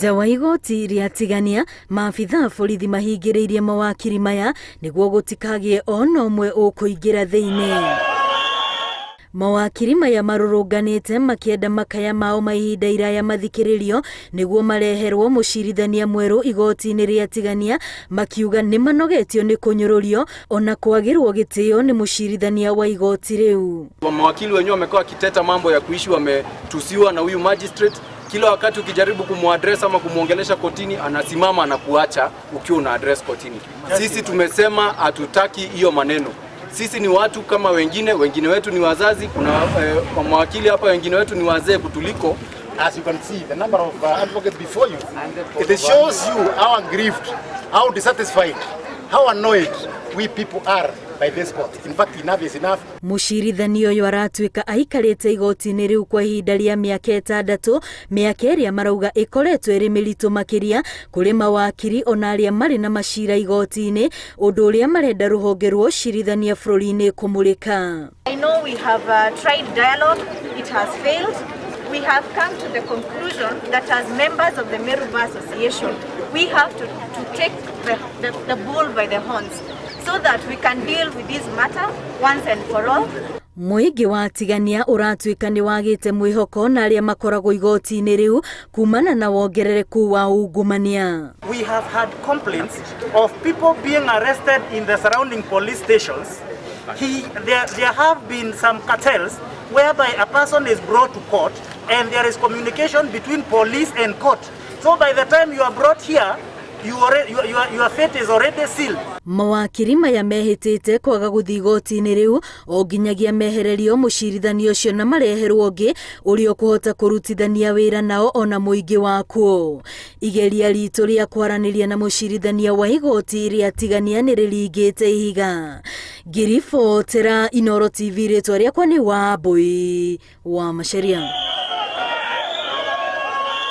Nja wa igooti rĩa Tigania, maabitha borithi mahingĩrĩirie mawakiri maya nĩguo gũtikagie ona ũmwe ũkũingĩra thĩinĩ. Mawakiri maya marũrũnganĩte makĩenda makaya mao ma ihinda iraya mathikĩrĩrio nĩguo mareherwo mũcirithania mwerũ igoti-inĩ rĩa Tigania, makiuga nĩ manogetio nĩ kũnyũrũrio ona kwagĩrwo gĩtĩo nĩ mũcirithania wa igoti rĩu. Mawakili wenyewe wamekuwa wakiteta mambo ya kuishi wametusiwa na huyu magistrate. Kila wakati ukijaribu kumuaddress ama kumuongelesha kotini anasimama na kuacha ukiwa una address kotini. Sisi tumesema hatutaki hiyo maneno. Sisi ni watu kama wengine wetu ni wazazi, kuna mawakili hapa wengine wetu ni wazee kutuliko. As you can see, the number of advocates before you, it shows you how aggrieved, how dissatisfied, how annoyed we people are by this court. In fact, enough is enough. Mũcirithania ũyũ aratuĩka aikarĩte igoti-inĩ rĩu kwa ihinda rĩa mĩaka 6, mĩaka ĩrĩa marauga ĩkoretwo ĩrĩ mĩritũ makĩria kũrĩ mawakiri ona arĩa marĩ na macira igoti-inĩ, ũndũ ũrĩa marenda rũhonge rwa ũcirithania bũrũri-inĩ kũmũrĩka. I know we have tried dialogue, it has failed. We have come to the conclusion that as members of the Meru Bar Association, we have to take the bull by the horns so that we can deal with this matter once and for all. Mũingĩ wa Tigania ũratuĩka nĩ wagĩte mwĩhoko na arĩa makoragwo igoti-inĩ rĩu kumana na wongerereku wa ungumania. We have had complaints of people being arrested in the surrounding police stations. There have been some cartels whereby a person is brought to court and there is communication between police and court. So by the time you are brought here, your fate is already sealed. Mawakiri maya mehĩtĩte kwaga gũthiĩ igoti-inĩ rĩu o nginyagia mehererio mũcirithania ũcio na mareherwo ũngĩ ũrĩa ũkũhota kũrutithania wĩra nao ona mũingĩ wakuo. Igeria ritũ rĩa kwaranĩria na mũcirithania wa igoti rĩa Tigania nĩ rĩringĩte ihiga. Ngiribotera Inooro TV, rĩtwa rĩakwa nĩ Wambui wa Macharia.